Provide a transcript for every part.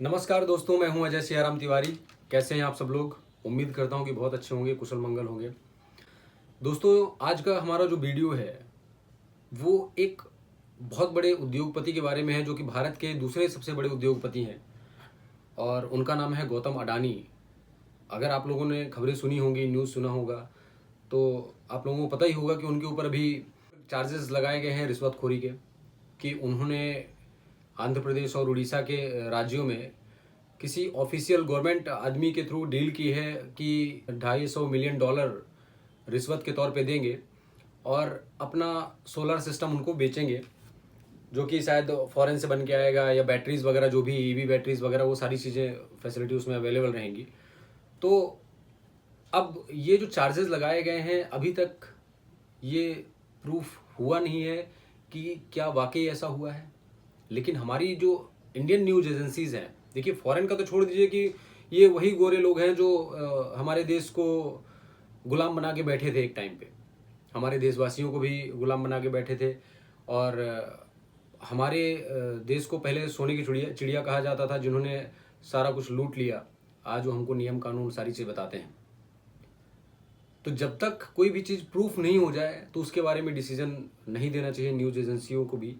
नमस्कार दोस्तों, मैं हूं अजय सियाराम तिवारी। कैसे हैं आप सब लोग? उम्मीद करता हूं कि बहुत अच्छे होंगे, कुशल मंगल होंगे। दोस्तों, आज का हमारा जो वीडियो है वो एक बहुत बड़े उद्योगपति के बारे में है, जो कि भारत के दूसरे सबसे बड़े उद्योगपति हैं और उनका नाम है गौतम अडानी। अगर आप लोगों ने खबरें सुनी होंगी, न्यूज़ सुना होगा, तो आप लोगों को पता ही होगा कि उनके ऊपर अभी चार्जेस लगाए गए हैं रिश्वतखोरी के, कि उन्होंने आंध्र प्रदेश और उड़ीसा के राज्यों में किसी ऑफिशियल गवर्नमेंट आदमी के थ्रू डील की है कि $250 मिलियन रिश्वत के तौर पे देंगे और अपना सोलर सिस्टम उनको बेचेंगे, जो कि शायद फॉरेन से बन के आएगा, या बैटरीज वगैरह जो भी ईवी बैटरीज वगैरह वो सारी चीज़ें फैसिलिटी उसमें अवेलेबल रहेंगी। तो अब ये जो चार्जेस लगाए गए हैं, अभी तक ये प्रूफ हुआ नहीं है कि क्या वाकई ऐसा हुआ है। लेकिन हमारी जो इंडियन न्यूज एजेंसीज हैं, देखिए फॉरेन का तो छोड़ दीजिए कि ये वही गोरे लोग हैं जो हमारे देश को गुलाम बना के बैठे थे एक टाइम पे, हमारे देशवासियों को भी गुलाम बना के बैठे थे। और हमारे देश को पहले सोने की चिड़िया चिड़िया कहा जाता था, जिन्होंने सारा कुछ लूट लिया। आज वो हमको नियम कानून सारी चीज़ बताते हैं। तो जब तक कोई भी चीज़ प्रूफ नहीं हो जाए तो उसके बारे में डिसीजन नहीं देना चाहिए न्यूज़ एजेंसियों को भी।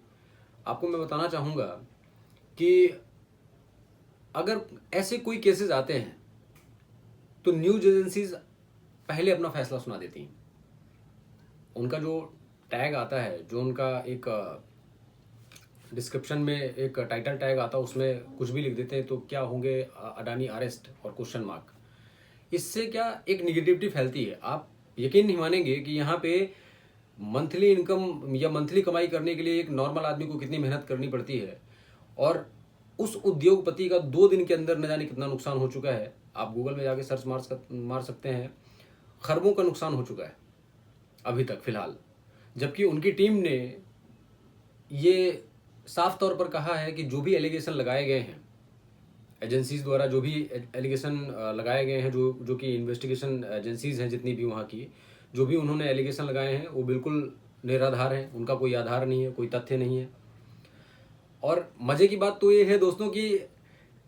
आपको मैं बताना चाहूँगा कि अगर ऐसे कोई केसेस आते हैं तो न्यूज़ एजेंसीज पहले अपना फैसला सुना देती हैं। उनका जो टैग आता है, जो उनका एक डिस्क्रिप्शन में एक टाइटल टैग आता है, उसमें कुछ भी लिख देते हैं, तो क्या होंगे अडानी अरेस्ट और क्वेश्चन मार्क। इससे क्या एक निगेटिविटी फैलती है। आप यकीन नहीं मानेंगे कि यहाँ पे मंथली इनकम या मंथली कमाई करने के लिए एक नॉर्मल आदमी को कितनी मेहनत करनी पड़ती है, और उस उद्योगपति का 2 दिन के अंदर न जाने कितना नुकसान हो चुका है। आप गूगल में जाके सर्च मार सकते हैं। खरबों का नुकसान हो चुका है अभी तक फिलहाल। जबकि उनकी टीम ने ये साफ तौर पर कहा है कि जो भी एलिगेशन लगाए गए हैं एजेंसीज द्वारा, जो भी एलिगेशन लगाए गए हैं, जो कि इन्वेस्टिगेशन एजेंसीज हैं जितनी भी वहाँ की, जो भी उन्होंने एलिगेशन लगाए हैं वो बिल्कुल निराधार हैं। उनका कोई आधार नहीं है, कोई तथ्य नहीं है। और मज़े की बात तो ये है दोस्तों कि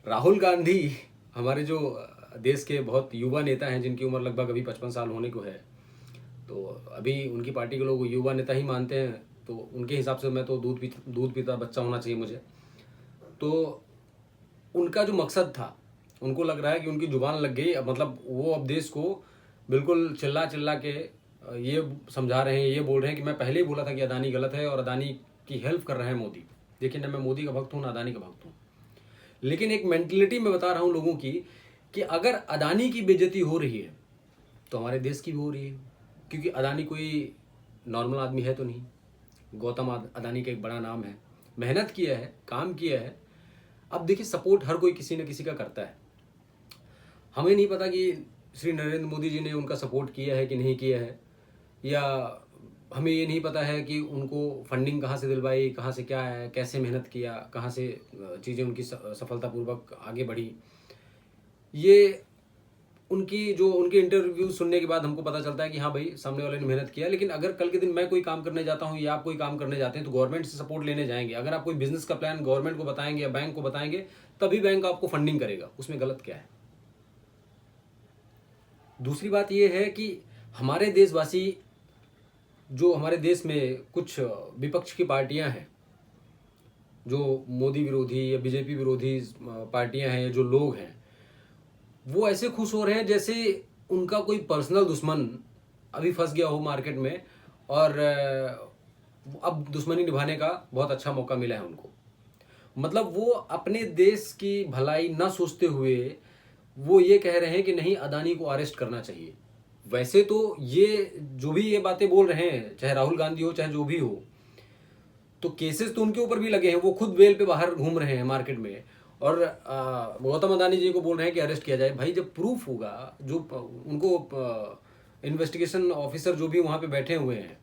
राहुल गांधी, हमारे जो देश के बहुत युवा नेता हैं, जिनकी उम्र लगभग अभी 55 साल होने को है, तो अभी उनकी पार्टी के लोग युवा नेता ही मानते हैं। तो उनके हिसाब से मैं तो दूध पीता बच्चा होना चाहिए मुझे। तो उनका जो मकसद था, उनको लग रहा है कि उनकी जुबान लग गई। मतलब वो अब देश को बिल्कुल चिल्ला चिल्ला के ये समझा रहे हैं, ये बोल रहे हैं कि मैं पहले ही बोला था कि अदानी गलत है और अदानी की हेल्प कर रहे हैं मोदी। देखिए, ना मैं मोदी का भक्त हूँ ना अदानी का भक्त हूँ, लेकिन एक मेंटलिटी में बता रहा हूँ लोगों की कि अगर अदानी की बेइज्जती हो रही है तो हमारे देश की भी हो रही है। क्योंकि अदानी कोई नॉर्मल आदमी है तो नहीं। गौतम अदानी का एक बड़ा नाम है, मेहनत किया है, काम किया है। अब देखिए, सपोर्ट हर कोई किसी न किसी का करता है। हमें नहीं पता कि श्री नरेंद्र मोदी जी ने उनका सपोर्ट किया है कि नहीं किया है, या हमें ये नहीं पता है कि उनको फंडिंग कहाँ से दिलवाई, कहाँ से क्या है, कैसे मेहनत किया, कहाँ से चीज़ें उनकी सफलतापूर्वक आगे बढ़ी। ये उनके इंटरव्यू सुनने के बाद हमको पता चलता है कि हाँ भाई, सामने वाले ने मेहनत किया। लेकिन अगर कल के दिन मैं कोई काम करने जाता हूँ या आप कोई काम करने जाते हैं तो गवर्नमेंट से सपोर्ट लेने जाएंगे। अगर आप कोई बिजनेस का प्लान गवर्नमेंट को बताएंगे या बैंक को बताएंगे, तभी बैंक आपको फंडिंग करेगा। उसमें गलत क्या है? दूसरी बात यह है कि हमारे देशवासी, जो हमारे देश में कुछ विपक्ष की पार्टियां हैं, जो मोदी विरोधी या बीजेपी विरोधी पार्टियां हैं, जो लोग हैं, वो ऐसे खुश हो रहे हैं जैसे उनका कोई पर्सनल दुश्मन अभी फंस गया हो मार्केट में, और अब दुश्मनी निभाने का बहुत अच्छा मौका मिला है उनको। मतलब वो अपने देश की भलाई ना सोचते हुए वो ये कह रहे हैं कि नहीं, अदानी को अरेस्ट करना चाहिए। वैसे तो ये जो भी ये बातें बोल रहे हैं, चाहे राहुल गांधी हो चाहे जो भी हो, तो केसेस तो उनके ऊपर भी लगे हैं। वो खुद बेल पे बाहर घूम रहे हैं मार्केट में, और गौतम अदानी जी को बोल रहे हैं कि अरेस्ट किया जाए। भाई, जब प्रूफ होगा, जो उनको इन्वेस्टिगेशन ऑफिसर जो भी वहाँ पे बैठे हुए हैं,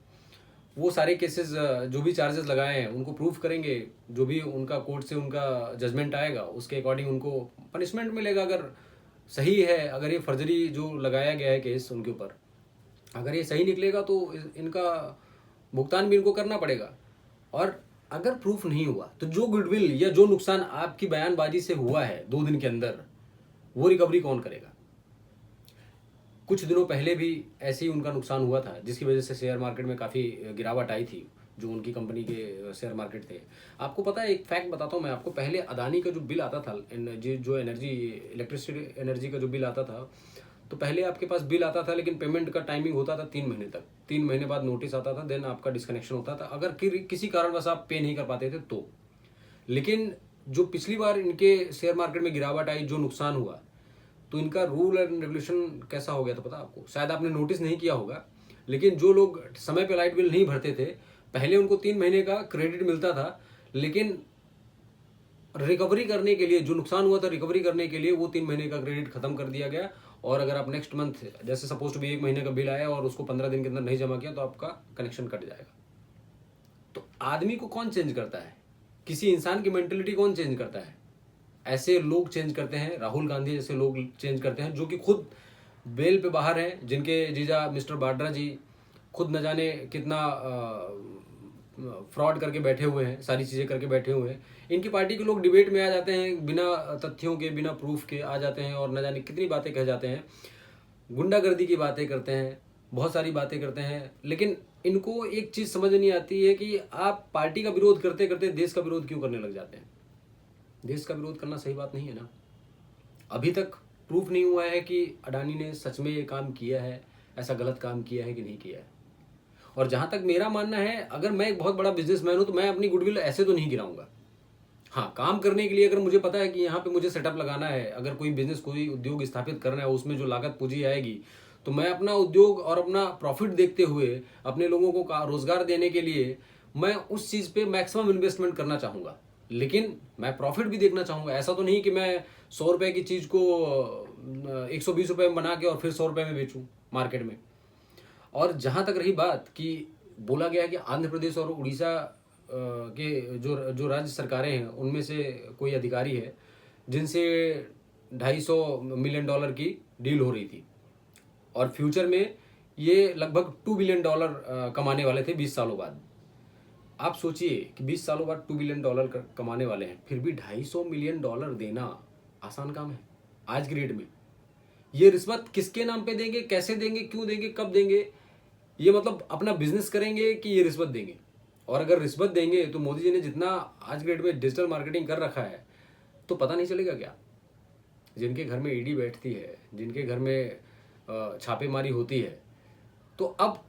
वो सारे केसेस जो भी चार्जेस लगाए हैं उनको प्रूफ करेंगे। जो भी उनका कोर्ट से उनका जजमेंट आएगा उसके अकॉर्डिंग उनको पनिशमेंट मिलेगा। अगर सही है, अगर ये फर्जरी जो लगाया गया है केस उनके ऊपर, अगर ये सही निकलेगा तो इनका भुगतान भी इनको करना पड़ेगा। और अगर प्रूफ नहीं हुआ तो जो गुडविल या जो नुकसान आपकी बयानबाजी से हुआ है 2 दिन के अंदर, वो रिकवरी कौन करेगा? कुछ दिनों पहले भी ऐसे ही उनका नुकसान हुआ था, जिसकी वजह से शेयर मार्केट में काफ़ी गिरावट आई थी, जो उनकी कंपनी के शेयर मार्केट थे। आपको पता है, एक फैक्ट बताता हूँ मैं आपको, पहले अदानी का जो बिल आता था, जो एनर्जी, इलेक्ट्रिसिटी एनर्जी का जो बिल आता था, तो पहले आपके पास बिल आता था, लेकिन पेमेंट का टाइमिंग होता था 3 महीने तक। 3 महीने बाद नोटिस आता था, देन आपका डिस्कनेक्शन होता था, अगर किसी कारणवश आप पे नहीं कर पाते थे तो। लेकिन जो पिछली बार इनके शेयर मार्केट में गिरावट आई, जो नुकसान हुआ, तो इनका रूल एंड रेगुलेशन कैसा हो गया था पता आपको? शायद आपने नोटिस नहीं किया होगा, लेकिन जो लोग समय पे लाइट बिल नहीं भरते थे, पहले उनको 3 महीने का क्रेडिट मिलता था, लेकिन रिकवरी करने के लिए, जो नुकसान हुआ था रिकवरी करने के लिए, वो 3 महीने का क्रेडिट खत्म कर दिया गया। और अगर आप नेक्स्ट मंथ, जैसे सपोज टू भी 1 महीने का बिल आया और उसको 15 दिन के अंदर नहीं जमा किया, तो आपका कनेक्शन कट जाएगा। तो आदमी को कौन चेंज करता है? किसी इंसान की मेंटेलिटी कौन चेंज करता है? ऐसे लोग चेंज करते हैं, राहुल गांधी जैसे लोग चेंज करते हैं, जो कि खुद बेल पे बाहर हैं, जिनके जीजा मिस्टर वाड्रा जी खुद न जाने कितना फ्रॉड करके बैठे हुए हैं, सारी चीज़ें करके बैठे हुए हैं। इनकी पार्टी के लोग डिबेट में आ जाते हैं, बिना तथ्यों के, बिना प्रूफ के आ जाते हैं, और न जाने कितनी बातें कह जाते हैं, गुंडागर्दी की बातें करते हैं, बहुत सारी बातें करते हैं। लेकिन इनको एक चीज़ समझ नहीं आती है कि आप पार्टी का विरोध करते करते देश का विरोध क्यों करने लग जाते हैं? देश का विरोध करना सही बात नहीं है ना। अभी तक प्रूफ नहीं हुआ है कि अडानी ने सच में ये काम किया है, ऐसा गलत काम किया है कि नहीं किया है। और जहां तक मेरा मानना है, अगर मैं एक बहुत बड़ा बिजनेसमैन हूं, तो मैं अपनी गुडविल ऐसे तो नहीं गिराऊंगा। हाँ, काम करने के लिए अगर मुझे पता है कि यहाँ पे मुझे सेटअप लगाना है, अगर कोई बिजनेस, कोई उद्योग स्थापित करना है, उसमें जो लागत पूंजी आएगी, तो मैं अपना उद्योग और अपना प्रॉफिट देखते हुए, अपने लोगों को रोजगार देने के लिए मैं उस चीज़ पे मैक्सिमम इन्वेस्टमेंट करना चाहूँगा। लेकिन मैं प्रॉफिट भी देखना चाहूँगा। ऐसा तो नहीं कि मैं 100 रुपये की चीज़ को 120 रुपये में बना के और फिर 100 रुपये में बेचूँ मार्केट में। और जहाँ तक रही बात कि बोला गया कि आंध्र प्रदेश और उड़ीसा के जो राज्य सरकारें हैं, उनमें से कोई अधिकारी है जिनसे $250 मिलियन की डील हो रही थी, और फ्यूचर में ये लगभग $2 बिलियन कमाने वाले थे 20 सालों बाद। आप सोचिए कि 20 सालों बाद $2 बिलियन कमाने वाले हैं, फिर भी $250 मिलियन देना आसान काम है आज की डेट में। ये रिश्वत किसके नाम पे देंगे, कैसे देंगे, क्यों देंगे, कब देंगे? ये मतलब अपना बिजनेस करेंगे कि ये रिश्वत देंगे? और अगर रिश्वत देंगे तो मोदी जी ने जितना आज के डेट में डिजिटल मार्केटिंग कर रखा है, तो पता नहीं चलेगा क्या? जिनके घर में ईडी बैठती है, जिनके घर में छापेमारी होती है, तो अब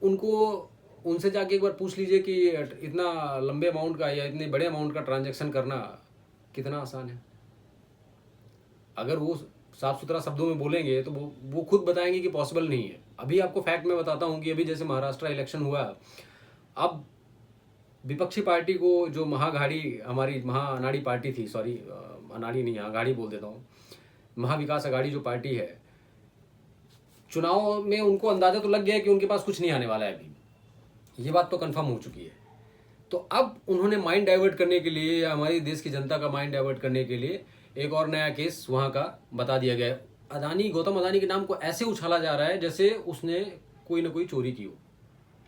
उनसे जाके एक बार पूछ लीजिए कि इतना लंबे अमाउंट का या इतने बड़े अमाउंट का ट्रांजैक्शन करना कितना आसान है। अगर वो साफ सुथरा शब्दों में बोलेंगे तो वो खुद बताएंगे कि पॉसिबल नहीं है। अभी आपको फैक्ट मैं बताता हूँ कि अभी जैसे महाराष्ट्र इलेक्शन हुआ, अब विपक्षी पार्टी को, जो महाअघाड़ी, हमारी महाअनाड़ी पार्टी थी, सॉरी अनाड़ी नहीं, अघाड़ी बोल देता हूँ, महाविकास अघाड़ी जो पार्टी है, चुनाव में उनको अंदाजा तो लग गया है कि उनके पास कुछ नहीं आने वाला है अभी, ये बात तो कंफर्म हो चुकी है। तो अब उन्होंने माइंड डाइवर्ट करने के लिए, या हमारी देश की जनता का माइंड डाइवर्ट करने के लिए, एक और नया केस वहाँ का बता दिया गया है। गौतम अदानी के नाम को ऐसे उछाला जा रहा है जैसे उसने कोई ना कोई चोरी की हो।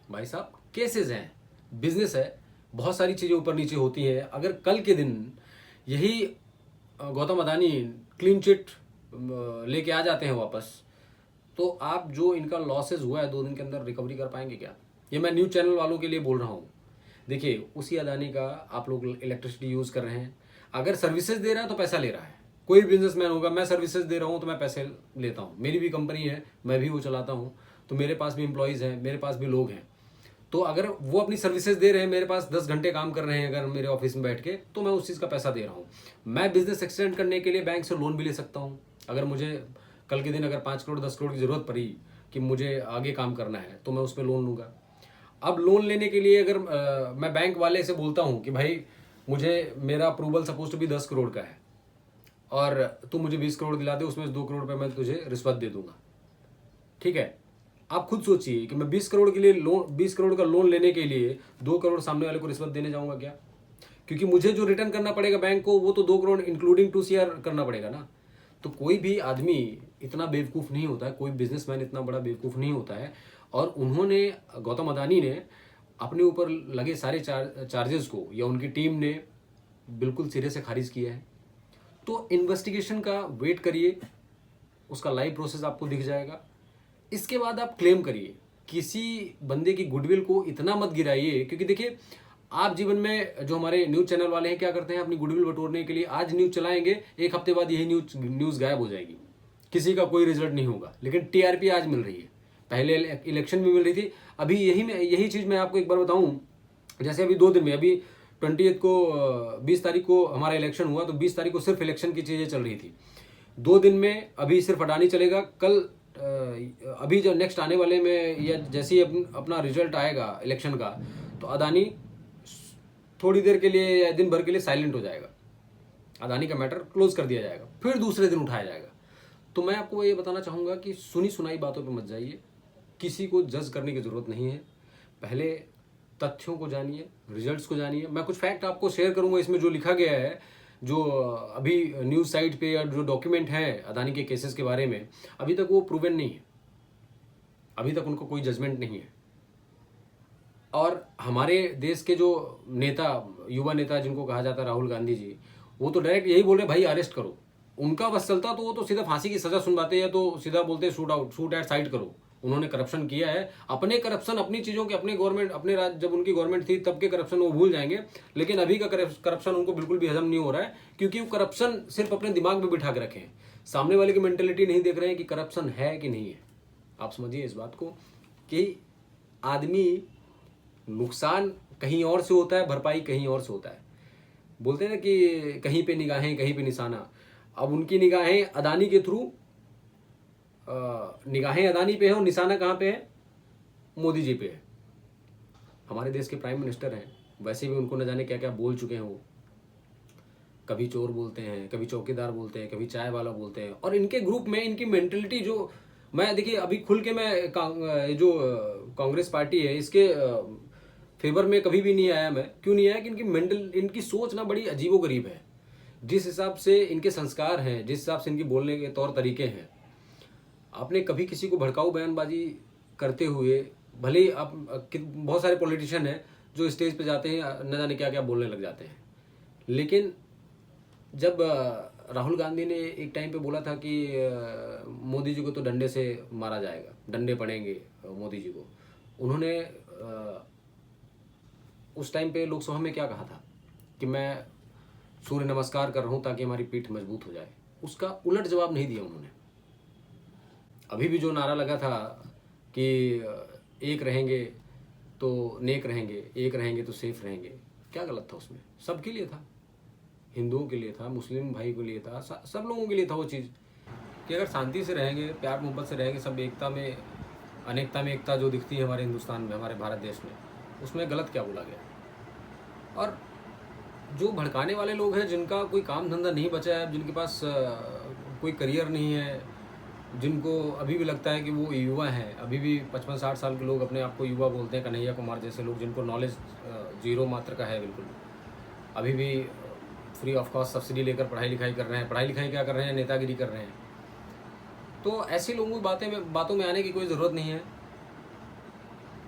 भाई साहब, केसेस हैं, बिजनेस है, बहुत सारी चीज़ें ऊपर नीचे होती हैं। अगर कल के दिन यही गौतम अदानी क्लीन चिट लेके आ जाते हैं वापस, तो आप जो इनका लॉसेज हुआ है 2 दिन के अंदर रिकवरी कर पाएंगे क्या? ये मैं न्यूज़ चैनल वालों के लिए बोल रहा हूँ। देखिए, उसी अदानी का आप लोग इलेक्ट्रिसिटी यूज़ कर रहे हैं, अगर सर्विसेज दे रहा है तो पैसा ले रहा है। कोई बिजनेसमैन होगा, मैं सर्विसेज दे रहा हूँ तो मैं पैसे लेता हूँ, मेरी भी कंपनी है, मैं भी वो चलाता हूँ, तो मेरे पास भी एम्प्लॉयज़ हैं, मेरे पास भी लोग हैं। तो अगर वो अपनी सर्विसेज दे रहे हैं, मेरे पास 10 घंटे काम कर रहे हैं अगर मेरे ऑफिस में बैठ के, तो मैं उस चीज़ का पैसा दे रहा हूँ। मैं बिजनेस एक्सटेंड करने के लिए बैंक से लोन भी ले सकता हूँ। अगर मुझे कल के दिन अगर 5 करोड़ 10 करोड़ की ज़रूरत पड़ी कि मुझे आगे काम करना है, तो मैं उस पर लोन लूँगा। अब लोन लेने के लिए अगर मैं बैंक वाले से बोलता हूँ कि भाई मुझे, मेरा अप्रूवल सपोज टू भी 10 करोड़ का है और तू मुझे 20 करोड़ दिला दे, उसमें 2 करोड़ रुपये मैं तुझे रिश्वत दे दूंगा, ठीक है? आप खुद सोचिए कि मैं 20 करोड़ के लिए 20 करोड़ का लोन लेने के लिए 2 करोड़ सामने वाले को रिश्वत देने जाऊंगा क्या? क्योंकि मुझे जो रिटर्न करना पड़ेगा बैंक को, वो तो 2 करोड़ इंक्लूडिंग 2 CR करना पड़ेगा ना। तो कोई भी आदमी इतना बेवकूफ़ नहीं होता है, कोई बिजनेसमैन इतना बड़ा बेवकूफ़ नहीं होता है। और उन्होंने, गौतम अदानी ने अपने ऊपर लगे सारे चार्जेस को या उनकी टीम ने बिल्कुल सिरे से खारिज किया है। तो इन्वेस्टिगेशन का वेट करिए, उसका लाइव प्रोसेस आपको दिख जाएगा। इसके बाद आप क्लेम करिए। किसी बंदे की गुडविल को इतना मत गिराइए, क्योंकि देखिए आप जीवन में जो हमारे न्यूज़ चैनल वाले हैं क्या करते हैं, अपनी गुडविल बटोरने के लिए आज न्यूज़ चलाएंगे, एक हफ्ते बाद यही न्यूज़ गायब हो जाएगी, किसी का कोई रिजल्ट नहीं होगा, लेकिन टीआरपी आज मिल रही है, पहले इलेक्शन में मिल रही थी। अभी यही चीज़ मैं आपको एक बार बताऊं, जैसे अभी 2 दिन में, अभी 20 को 20 तारीख को हमारा इलेक्शन हुआ, तो 20 तारीख को सिर्फ इलेक्शन की चीज़ें चल रही थी। 2 दिन में अभी सिर्फ अडानी चलेगा। कल अभी जो नेक्स्ट आने वाले में या जैसे ही अपना रिजल्ट आएगा इलेक्शन का, तो अडानी थोड़ी देर के लिए या दिन भर के लिए साइलेंट हो जाएगा, अडानी का मैटर क्लोज कर दिया जाएगा, फिर दूसरे दिन उठाया जाएगा। तो मैं आपको ये बताना चाहूँगा कि सुनी सुनाई बातों पे मत जाइए, किसी को जज करने की ज़रूरत नहीं है। पहले तथ्यों को जानिए, रिजल्ट्स को जानिए। मैं कुछ फैक्ट आपको शेयर करूँगा, इसमें जो लिखा गया है, जो अभी न्यूज़ साइट पे या जो डॉक्यूमेंट हैं अडानी के केसेस के बारे में, अभी तक वो प्रूवन नहीं है, अभी तक उनको कोई जजमेंट नहीं है। और हमारे देश के जो नेता, युवा नेता जिनको कहा जाता है राहुल गांधी जी, वो तो डायरेक्ट यही बोल रहे भाई अरेस्ट करो। उनका बस चलता तो वो तो सीधा फांसी की सजा सुनवाते या तो सीधा बोलते शूट एट साइड करो। उन्होंने करप्शन किया है, अपने करप्शन, अपनी चीज़ों के, अपने गवर्नमेंट, अपने राज्य, जब उनकी गवर्नमेंट थी तब के करप्शन वो भूल जाएंगे, लेकिन अभी का करप्शन उनको बिल्कुल भी हजम नहीं हो रहा है, क्योंकि वो करप्शन सिर्फ अपने दिमाग में बिठा के रखे हैं, सामने वाले की मेंटेलिटी नहीं देख रहे हैं कि करप्शन है कि नहीं है। आप समझिए इस बात को कि आदमी, नुकसान कहीं और से होता है, भरपाई कहीं और से होता है। बोलते हैं ना कि कहीं पे निगाहें कहीं पे निशाना। अब उनकी निगाहें अडानी के थ्रू, निगाहें अडानी पे है और निशाना कहाँ पे है, मोदी जी पे है। हमारे देश के प्राइम मिनिस्टर हैं, वैसे भी उनको न जाने क्या क्या बोल चुके हैं वो। कभी चोर बोलते हैं, कभी चौकीदार बोलते हैं, कभी चाय वाला बोलते हैं। और इनके ग्रुप में इनकी मेंटलिटी जो, मैं देखिए अभी खुल के मैं जो कांग्रेस पार्टी है इसके फेवर में कभी भी नहीं आया। मैं क्यों नहीं आया कि इनकी सोच ना बड़ी अजीबोगरीब है। जिस हिसाब से इनके संस्कार हैं, जिस हिसाब से इनकी बोलने के तौर तरीके हैं, आपने कभी किसी को भड़काऊ बयानबाजी करते हुए, भले ही आप बहुत सारे पॉलिटिशियन हैं जो स्टेज पे जाते हैं न जाने क्या क्या बोलने लग जाते हैं, लेकिन जब राहुल गांधी ने एक टाइम पे बोला था कि मोदी जी को तो डंडे से मारा जाएगा, डंडे पड़ेंगे मोदी जी को, उन्होंने उस टाइम पे लोकसभा में क्या कहा था कि मैं सूर्य नमस्कार कर रहा हूँ ताकि हमारी पीठ मजबूत हो जाए। उसका उलट जवाब नहीं दिया उन्होंने। अभी भी जो नारा लगा था कि एक रहेंगे तो नेक रहेंगे, एक रहेंगे तो सेफ रहेंगे, क्या गलत था उसमें? सबके लिए था, हिंदुओं के लिए था, मुस्लिम भाई के लिए था, सब लोगों के लिए था वो चीज़ कि अगर शांति से रहेंगे, प्यार मोहब्बत से रहेंगे, सब एकता में, अनेकता में एकता जो दिखती है हमारे हिंदुस्तान में, हमारे भारत देश में, उसमें गलत क्या बोला गया? और जो भड़काने वाले लोग हैं, जिनका कोई काम धंधा नहीं बचा है, जिनके पास कोई करियर नहीं है, जिनको अभी भी लगता है कि वो युवा हैं, अभी भी 55-60 साल के लोग अपने आप को युवा बोलते हैं, कन्हैया कुमार जैसे लोग, जिनको नॉलेज जीरो मात्र का है बिल्कुल, अभी भी फ्री ऑफ कॉस्ट सब्सिडी लेकर पढ़ाई लिखाई कर रहे हैं। पढ़ाई लिखाई क्या कर रहे हैं? नेतागिरी कर रहे हैं। तो ऐसे लोगों की बातों में आने की कोई ज़रूरत नहीं है।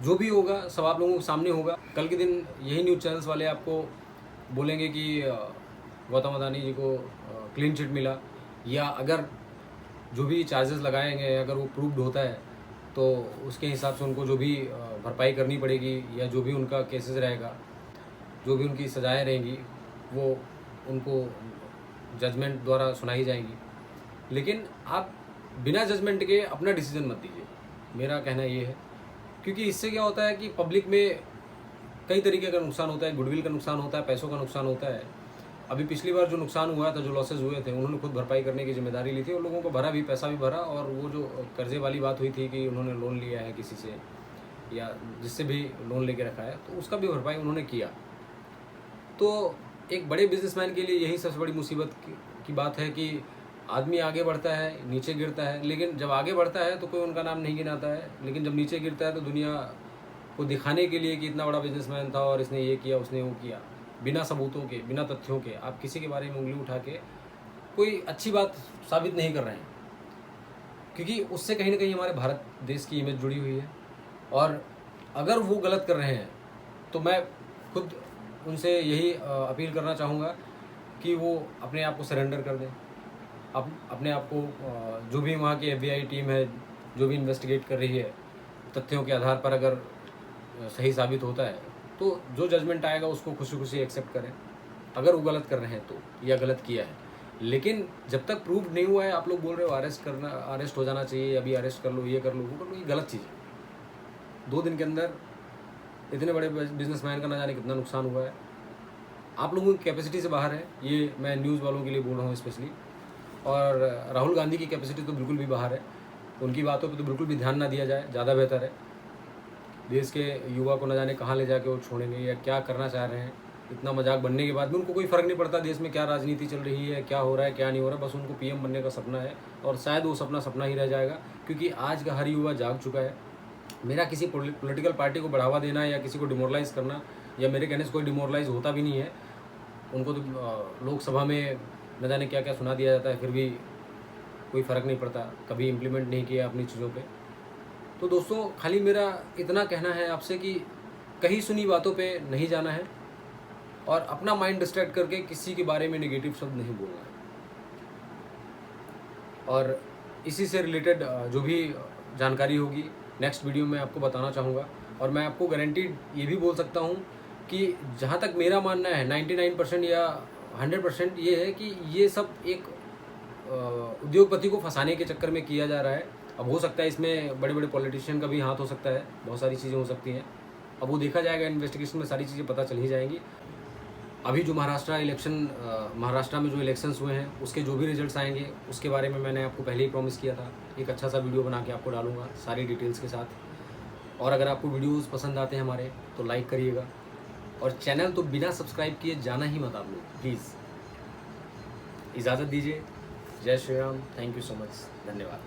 जो भी होगा सब आप लोगों के सामने होगा। कल के दिन यही न्यूज़ चैनल्स वाले आपको बोलेंगे कि गौतम अडानी जी को क्लीन चिट मिला, या अगर जो भी चार्जेस लगाएंगे अगर वो प्रूव्ड होता है तो उसके हिसाब से उनको जो भी भरपाई करनी पड़ेगी, या जो भी उनका केसेस रहेगा, जो भी उनकी सजाएं रहेंगी, वो उनको जजमेंट द्वारा सुनाई जाएंगी। लेकिन आप बिना जजमेंट के अपना डिसीजन मत दीजिए, मेरा कहना ये है। क्योंकि इससे क्या होता है कि पब्लिक में कई तरीके का नुकसान होता है, गुडविल का नुकसान होता है, पैसों का नुकसान होता है। अभी पिछली बार जो नुकसान हुआ था, जो लॉसेज हुए थे, उन्होंने खुद भरपाई करने की जिम्मेदारी ली थी और लोगों को भरा भी, पैसा भी भरा। और वो जो कर्जे वाली बात हुई थी कि उन्होंने लोन लिया है किसी से या जिससे भी लोन लेके रखा है, तो उसका भी भरपाई उन्होंने किया। तो एक बड़े बिजनेसमैन के लिए यही सबसे बड़ी मुसीबत की बात है कि आदमी आगे बढ़ता है, नीचे गिरता है, लेकिन जब आगे बढ़ता है तो कोई उनका नाम नहीं गिनाता है, लेकिन जब नीचे गिरता है तो दुनिया को दिखाने के लिए कि इतना बड़ा बिजनेसमैन था और इसने ये किया, उसने वो किया, बिना सबूतों के, बिना तथ्यों के आप किसी के बारे में उंगली उठा के कोई अच्छी बात साबित नहीं कर रहे हैं, क्योंकि उससे कहीं ना कहीं हमारे भारत देश की इमेज जुड़ी हुई है। और अगर वो गलत कर रहे हैं तो मैं खुद उनसे यही अपील करना चाहूँगा कि वो अपने आप को सरेंडर कर दें। अपने आप को जो भी वहाँ की FBI टीम है, जो भी इन्वेस्टिगेट कर रही है, तथ्यों के आधार पर अगर सही साबित होता है तो जो जजमेंट आएगा उसको खुशी खुशी एक्सेप्ट करें, अगर वो गलत कर रहे हैं तो, या गलत किया है। लेकिन जब तक प्रूव नहीं हुआ है, आप लोग बोल रहे हो अरेस्ट हो जाना चाहिए, अभी अरेस्ट कर लो, ये कर लो, वो कर लो, ये गलत चीज़ है। 2 दिन के अंदर इतने बड़े बिजनेसमैन का ना जाने कितना नुकसान हुआ है। आप लोगों की कैपेसिटी से बाहर है, ये मैं न्यूज़ वालों के लिए बोल रहा हूँ स्पेशली। और राहुल गांधी की कैपेसिटी तो बिल्कुल भी बाहर है, उनकी बातों पे तो बिल्कुल भी ध्यान ना दिया जाए, ज़्यादा बेहतर है। देश के युवा को न जाने कहाँ ले जाके वो छोड़ेंगे या क्या करना चाह रहे हैं। इतना मजाक बनने के बाद भी उनको कोई फ़र्क नहीं पड़ता देश में क्या राजनीति चल रही है, क्या हो रहा है, क्या नहीं हो रहा है। बस उनको PM बनने का सपना है, और शायद वो सपना ही रह जाएगा, क्योंकि आज का हर युवा जाग चुका है। मेरा किसी पॉलिटिकल पार्टी को बढ़ावा देना या किसी को डिमोरलाइज़ करना, या मेरे कहने से कोई डिमोरलाइज होता भी नहीं है। उनको तो लोकसभा में न जाने क्या क्या सुना दिया जाता है, फिर भी कोई फ़र्क नहीं पड़ता, कभी इम्प्लीमेंट नहीं किया अपनी चीज़ों पे। तो दोस्तों, खाली मेरा इतना कहना है आपसे कि कहीं सुनी बातों पे नहीं जाना है, और अपना माइंड डिस्ट्रैक्ट करके किसी के बारे में नेगेटिव शब्द नहीं बोलना है। और इसी से रिलेटेड जो भी जानकारी होगी नेक्स्ट वीडियो में आपको बताना चाहूँगा। और मैं आपको गारंटीड ये भी बोल सकता हूँ कि जहाँ तक मेरा मानना है 99% या 100% ये है कि ये सब एक उद्योगपति को फंसाने के चक्कर में किया जा रहा है। अब हो सकता है इसमें बड़े बड़े पॉलिटिशियन का भी हाथ हो सकता है, बहुत सारी चीज़ें हो सकती हैं। अब वो देखा जाएगा, इन्वेस्टिगेशन में सारी चीज़ें पता चल ही जाएंगी। अभी जो महाराष्ट्र में जो इलेक्शंस हुए हैं उसके जो भी रिजल्ट्स आएंगे उसके बारे में मैंने आपको पहले ही प्रॉमिस किया था, एक अच्छा सा वीडियो बना के आपको डालूंगा सारी डिटेल्स के साथ। और अगर आपको वीडियोस पसंद आते हैं हमारे तो लाइक करिएगा, और चैनल तो बिना सब्सक्राइब किए जाना ही मत आप लोग प्लीज़। इजाज़त दीजिए। जय Shri Ram. Thank you so much. धन्यवाद।